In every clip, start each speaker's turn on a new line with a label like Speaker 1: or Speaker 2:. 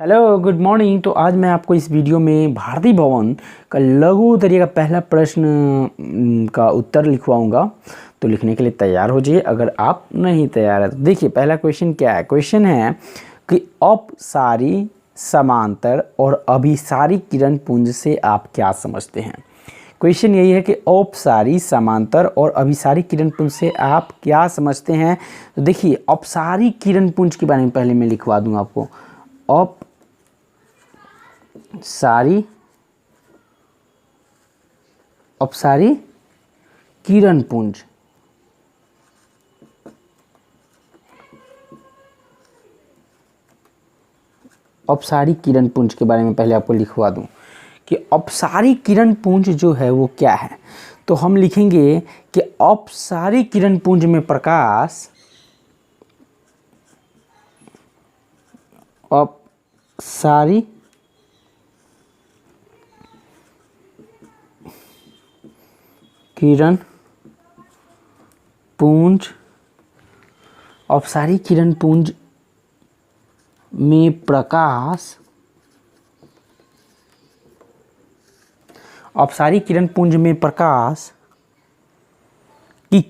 Speaker 1: Hello good morning. तो आज मैं आपको इस वीडियो में भारतीय भवन का लघु उत्तरीय का पहला प्रश्न का उत्तर लिखवाऊंगा। तो लिखने के लिए तैयार हो जाइए। अगर आप नहीं तैयार है तो देखिए पहला क्वेश्चन क्या है। क्वेश्चन है कि अपसारी समांतर और अभिसारी किरण पुंज से आप क्या समझते हैं। क्वेश्चन यही है कि अपसारी समांतर और अभिसारी किरण पुंज से आप क्या समझते हैं। तो देखिए अपसारी किरण पुंज के बारे में पहले मैं लिखवा दूँ आपको। अपसारी किरण पुंज, अपसारी किरण पुंज के बारे में पहले आपको लिखवा दूं कि अपसारी किरण पुंज जो है वो क्या है। तो हम लिखेंगे कि अपसारी किरण पुंज में प्रकाश अपसारी किरण पुंज, अपसारी किरण पुंज में प्रकाश, अपसारी किरण पुंज में प्रकाश की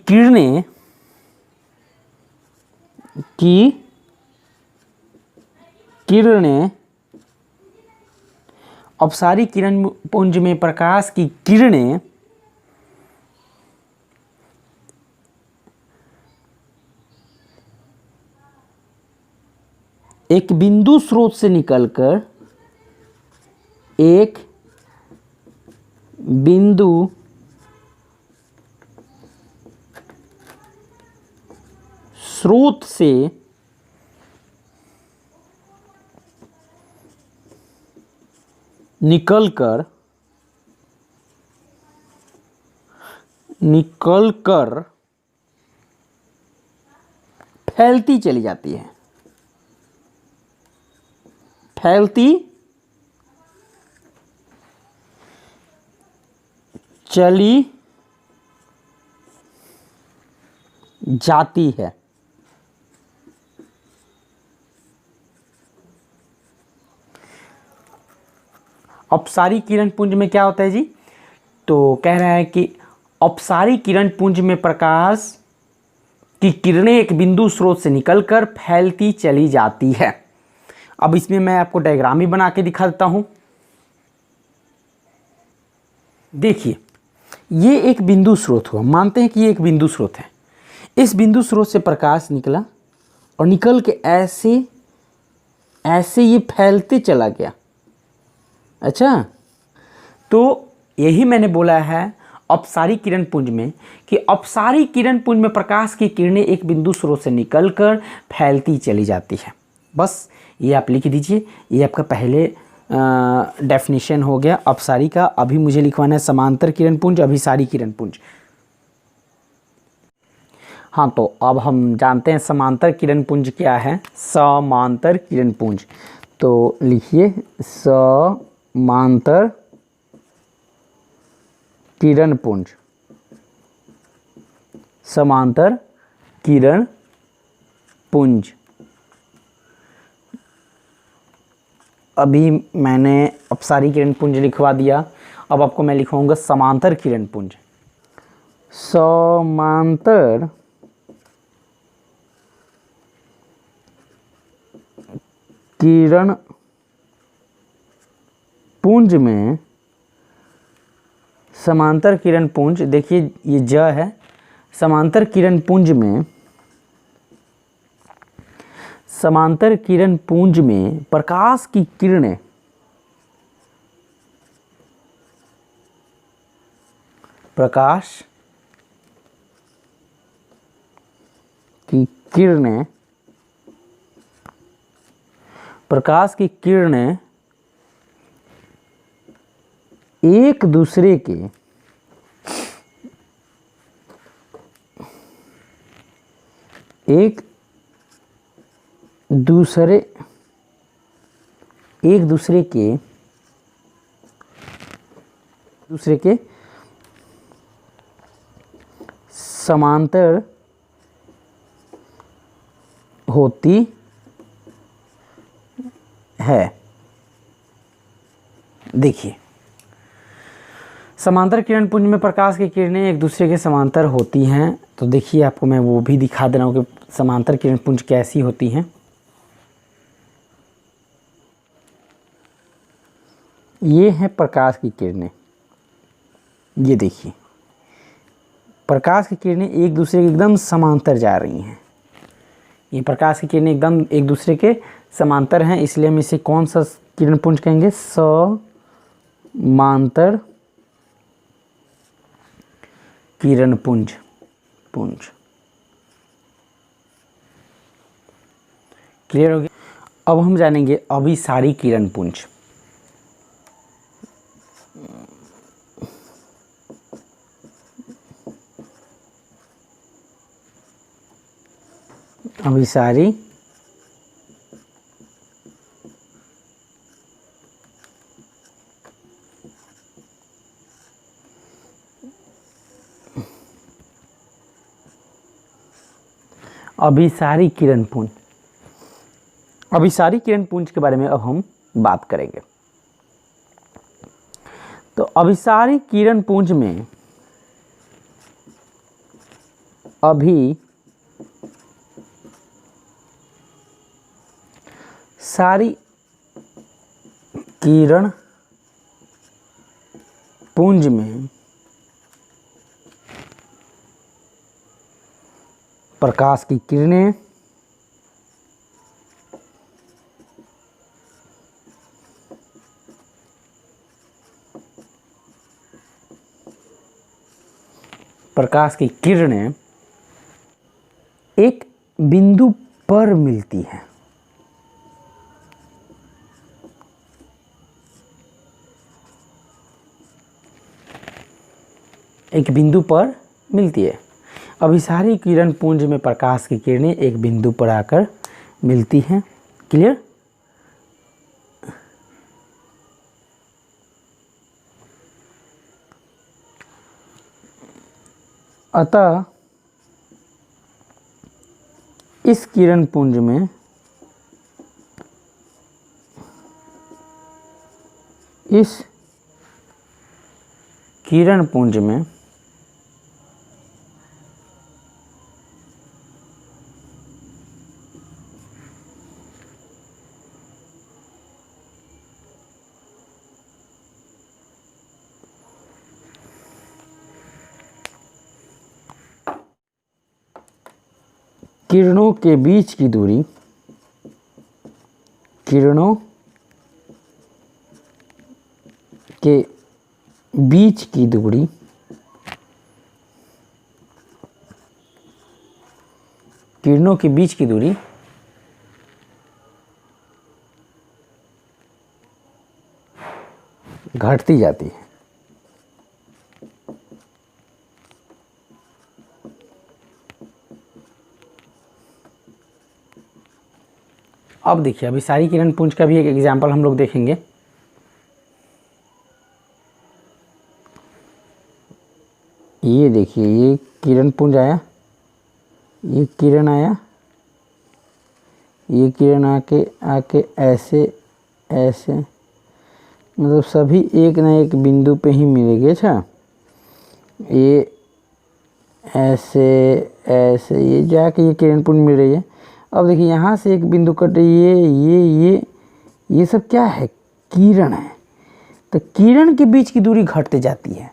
Speaker 1: किरणें अपसारी किरण पुंज में प्रकाश की किरणें एक बिंदु स्रोत से निकलकर एक बिंदु स्रोत से निकलकर फैलती चली जाती है, फैलती चली जाती है। अपसारी किरण पुंज में क्या होता है जी। तो कह रहा है कि अपसारी किरण पुंज में प्रकाश की किरणें एक बिंदु स्रोत से निकलकर फैलती चली जाती है। अब इसमें मैं आपको डायग्राम ही बना के दिखा देता हूं। देखिए ये एक बिंदु स्रोत हुआ, मानते हैं कि ये एक बिंदु स्रोत है। इस बिंदु स्रोत से प्रकाश निकला और निकल के ऐसे ऐसे ये फैलते चला गया। अच्छा, तो यही मैंने बोला है अपसारी किरण पुंज में कि अपसारी किरण पुंज में प्रकाश की किरणें एक बिंदु स्रोत से निकलकर फैलती चली जाती है। बस ये आप लिख दीजिए। ये आपका पहले डेफिनेशन हो गया अपसारी का। अभी मुझे लिखवाना है समांतर किरण पुंज, अभिसारी किरण पुंज। हाँ, तो अब हम जानते हैं समांतर किरण पुंज क्या है। समांतर किरण पुंज, तो लिखिए समांतर किरण पुंज, समांतर किरण पुंज। अभी मैंने अपसारी किरण पुंज लिखवा दिया। अब आपको मैं लिखवाऊंगा समांतर किरण पुंज। समांतर किरण पुंज में, समांतर किरण पुंज, देखिए ये ज है। समांतर किरण पुंज में, समांतर किरण पुंज में प्रकाश की किरणें प्रकाश की किरणें प्रकाश की किरणें एक दूसरे के समांतर होती है। देखिए, समांतर किरण पुंज में प्रकाश की किरणें एक दूसरे के समांतर होती हैं। तो देखिए, आपको मैं वो भी दिखा दे रहा हूँ कि समांतर किरण पुंज कैसी होती हैं। ये हैं प्रकाश की किरणें। ये देखिए, प्रकाश की किरणें एक दूसरे के एकदम समांतर जा रही हैं। ये प्रकाश की किरणें एकदम एक दूसरे के समांतर हैं, इसलिए हम इसे कौन सा किरण पुंज कहेंगे? समांतर किरण पुंज। क्लियर हो गया? अब हम जानेंगे अभिसारी किरण पुंज। अभिसारी अभिसारी किरण पुंज। अभिसारी किरण पुंज के बारे में अब हम बात करेंगे। तो अभिसारी किरण पुंज में सारी किरण पुंज में प्रकाश की किरणें एक बिंदु पर मिलती हैं। एक बिंदु पर मिलती है। अभिसारी किरण पुंज में प्रकाश की किरणें एक बिंदु पर आकर मिलती हैं। क्लियर? अतः इस किरण पुंज में किरणों के बीच की दूरी किरणों के बीच की दूरी घटती जाती है। अब देखिए, अभिसारी किरण पुंज का भी एक एग्जाम्पल हम लोग देखेंगे। ये देखिए, ये किरण पुंज आया, ये किरण आया, ये किरण आके ऐसे मतलब सभी एक ना एक बिंदु पे ही मिलेंगे। अच्छा, ये ऐसे ये जाके ये किरण पुंज मिल रही है। अब देखिए, यहाँ से एक बिंदु कट रही है। ये सब क्या है? किरण है। तो किरण के बीच की दूरी घटते जाती है।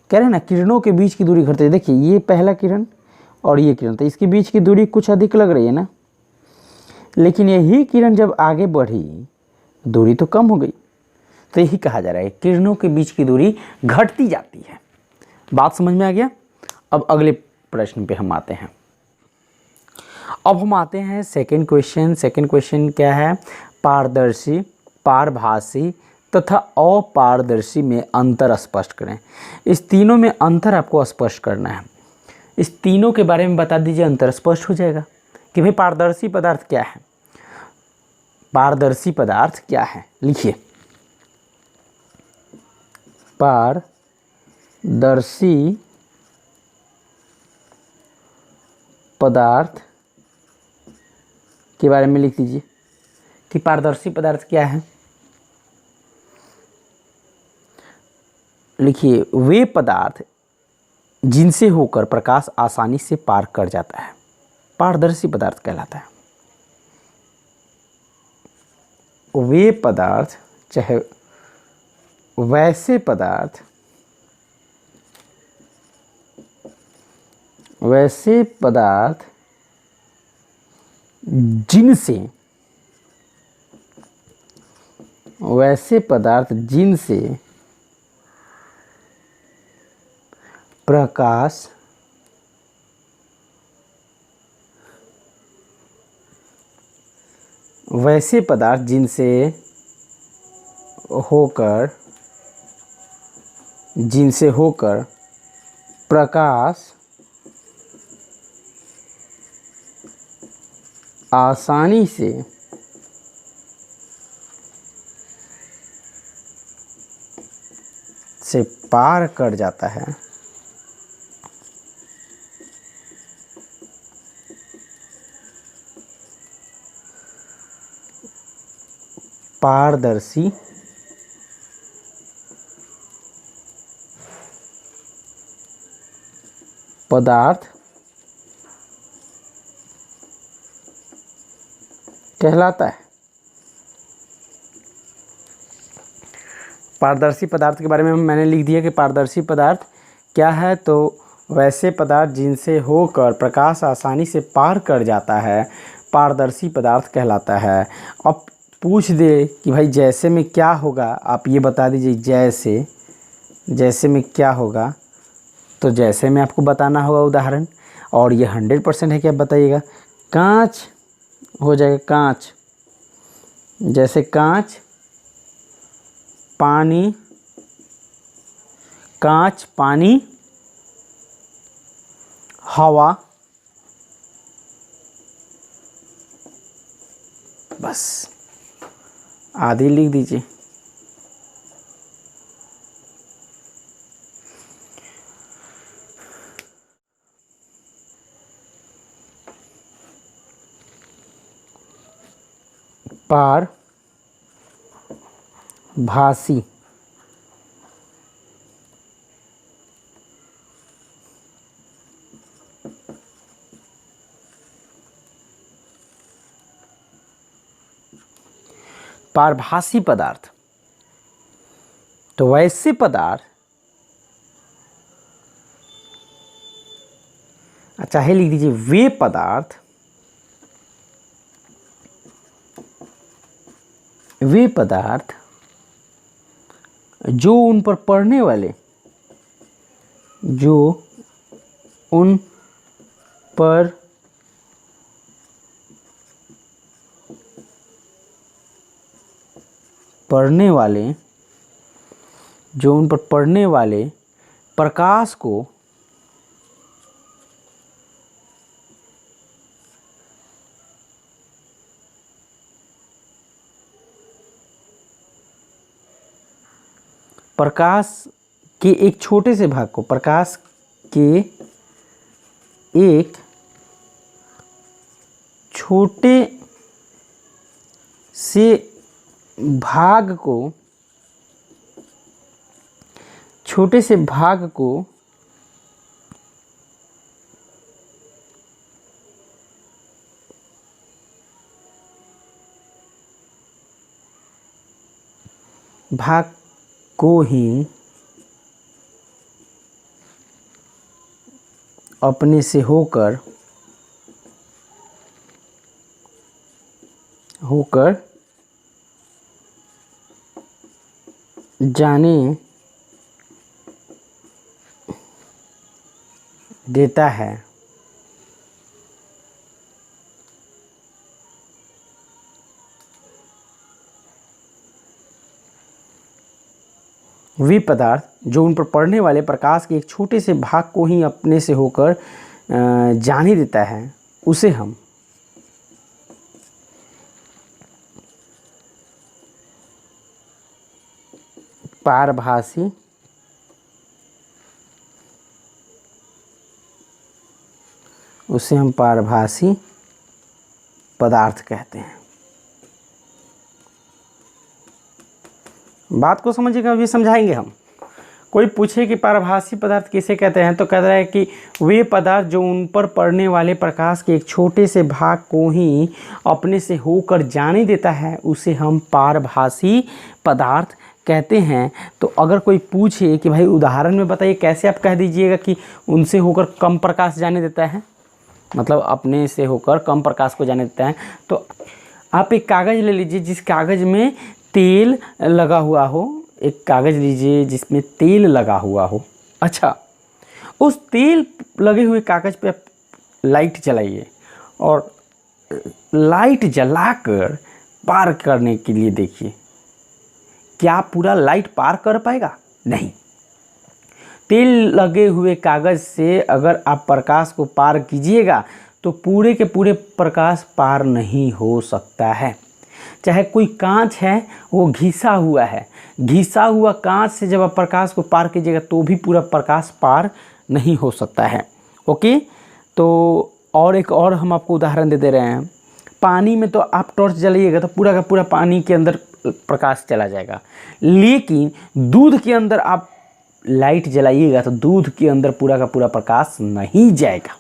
Speaker 1: कह रहे हैं ना, किरणों के बीच की दूरी घटते। देखिए, ये पहला किरण और ये किरण, तो इसके बीच की दूरी कुछ अधिक लग रही है ना, लेकिन यही किरण जब आगे बढ़ी, दूरी तो कम हो गई। तो यही कहा जा रहा है, किरणों के बीच की दूरी घटती जाती है। बात समझ में आ गया? अब अगले प्रश्न पे हम आते हैं। अब हम आते हैं सेकंड क्वेश्चन। सेकंड क्वेश्चन क्या है? पारदर्शी, पारभासी तथा अपारदर्शी में अंतर स्पष्ट करें। इस तीनों में अंतर आपको स्पष्ट करना है। इस तीनों के बारे में बता दीजिए, अंतर स्पष्ट हो जाएगा कि भाई पारदर्शी पदार्थ क्या है। पारदर्शी पदार्थ क्या है? लिखिए, पारदर्शी पदार्थ के बारे में लिख दीजिए। कि पारदर्शी पदार्थ क्या है। लिखिए, वे पदार्थ जिनसे होकर प्रकाश आसानी से पार कर जाता है, पारदर्शी पदार्थ कहलाता है। वे पदार्थ, चाहे वैसे पदार्थ, जिनसे प्रकाश होकर प्रकाश आसानी से पार कर जाता है, पारदर्शी पदार्थ कहलाता है। पारदर्शी पदार्थ के बारे में मैंने लिख दिया कि पारदर्शी पदार्थ क्या है, तो वैसे पदार्थ जिनसे होकर प्रकाश आसानी से पार कर जाता है, पारदर्शी पदार्थ कहलाता है। अब पूछ दे कि भाई जैसे में क्या होगा, आप ये बता दीजिए। जैसे में क्या होगा, तो जैसे में आपको बताना होगा उदाहरण, और ये 100% है कि आप बताइएगा। कांच हो जाएगा, कांच। जैसे कांच पानी हवा, बस आधी लिख दीजिए। पारभासी पदार्थ, तो वैसे पदार्थ, अच्छा है, लिख दीजिए वे पदार्थ जो उन पर पड़ने वाले प्रकाश को प्रकाश के एक छोटे से भाग को ही अपने से होकर जाने देता है, वे पदार्थ जो उन पर पड़ने वाले प्रकाश के एक छोटे से भाग को ही अपने से होकर जाने देता है, उसे हम पारभासी पदार्थ कहते हैं। बात को समझिएगा, अभी समझाएंगे हम। कोई पूछे कि पारभासी पदार्थ किसे कहते हैं, तो कह रहा है कि वे पदार्थ जो उन पर पड़ने वाले प्रकाश के एक छोटे से भाग को ही अपने से होकर जाने देता है, उसे हम पारभासी पदार्थ कहते हैं। तो अगर कोई पूछे कि भाई उदाहरण में बताइए, कैसे आप कह दीजिएगा कि उनसे होकर कम प्रकाश जाने देता है, मतलब अपने से होकर कम प्रकाश को जाने देता है। तो आप एक कागज़ ले लीजिए जिस कागज़ में तेल लगा हुआ हो, एक कागज़ लीजिए जिसमें तेल लगा हुआ हो। अच्छा, उस तेल लगे हुए कागज़ पे आप लाइट जलाइए और लाइट जलाकर पार करने के लिए देखिए, क्या पूरा लाइट पार कर पाएगा? नहीं। तेल लगे हुए कागज़ से अगर आप प्रकाश को पार कीजिएगा तो पूरे के पूरे प्रकाश पार नहीं हो सकता है। चाहे कोई कांच है वो घिसा हुआ है, घिसा हुआ कांच से जब आप प्रकाश को पार कीजिएगा तो भी पूरा प्रकाश पार नहीं हो सकता है। ओके, तो और एक और हम आपको उदाहरण दे रहे हैं। पानी में तो आप टॉर्च जलाइएगा तो पूरा का पूरा पानी के अंदर प्रकाश चला जाएगा, लेकिन दूध के अंदर आप लाइट जलाइएगा तो दूध के अंदर पूरा का पूरा प्रकाश नहीं जाएगा।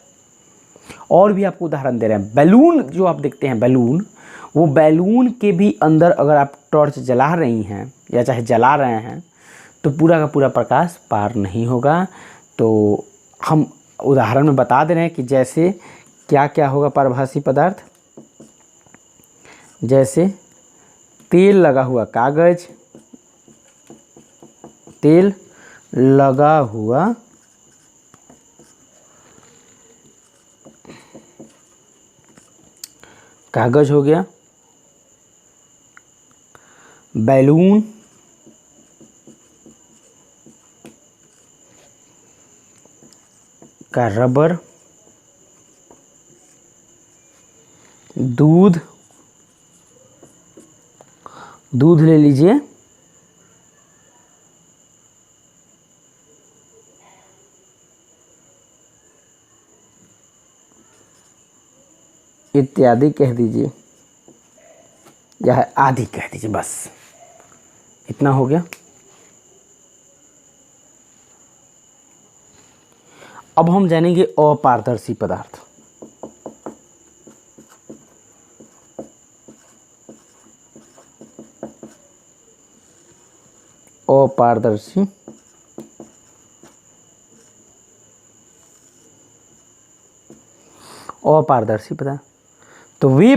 Speaker 1: और भी आपको उदाहरण दे रहे हैं, बैलून जो आप देखते हैं, बैलून, वो बैलून के भी अंदर अगर आप टॉर्च जला रही हैं या चाहे जला रहे हैं तो पूरा का पूरा प्रकाश पार नहीं होगा। तो हम उदाहरण में बता दे रहे हैं कि जैसे क्या क्या होगा पारभासी पदार्थ। जैसे तेल लगा हुआ कागज, तेल लगा हुआ कागज हो गया, बैलून, का रबर, दूध, दूध ले लीजिए, इत्यादि कह दीजिए या आदि कह दीजिए, बस इतना हो गया। अब हम जानेंगे अपारदर्शी पदार्थ। अपारदर्शी अपारदर्शी पदार्थ, तो वे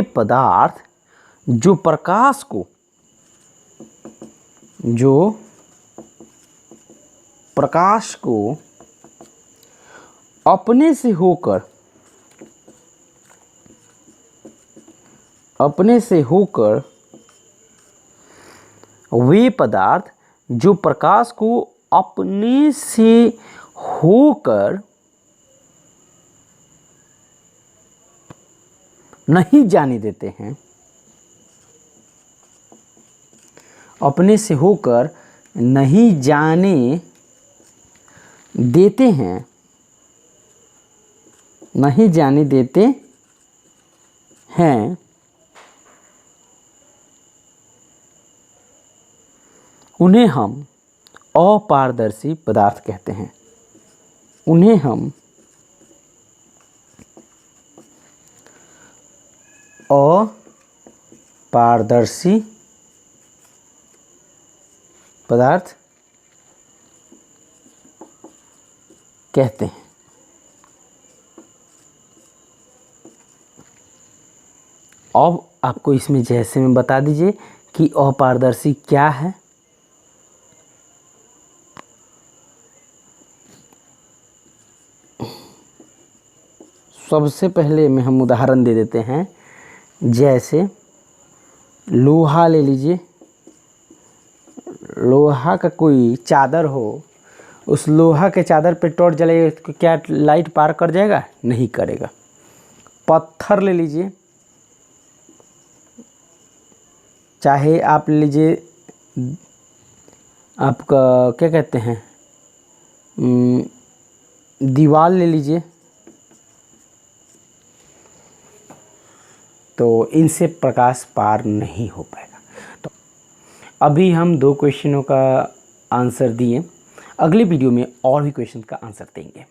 Speaker 1: पदार्थ जो प्रकाश को अपने से होकर वे पदार्थ जो प्रकाश को अपने से होकर नहीं जाने देते हैं, अपने से होकर नहीं जाने देते हैं, नहीं जाने देते हैं, उन्हें हम अपारदर्शी पदार्थ कहते हैं। उन्हें हम अपारदर्शी पदार्थ कहते हैं। अब आपको इसमें जैसे में बता दीजिए कि अपारदर्शी क्या है। सबसे पहले में हम उदाहरण दे देते हैं, जैसे लोहा ले लीजिए, लोहा का कोई चादर हो, उस लोहा के चादर पे टॉर्च जलाइए तो क्या लाइट पार कर जाएगा? नहीं करेगा। पत्थर ले लीजिए, चाहे आप लीजिए, आपका क्या कहते हैं, दीवार ले लीजिए, तो इनसे प्रकाश पार नहीं हो पाएगा। तो अभी हम 2 क्वेश्चनों का आंसर दिए, अगले वीडियो में और भी क्वेश्चन का आंसर देंगे।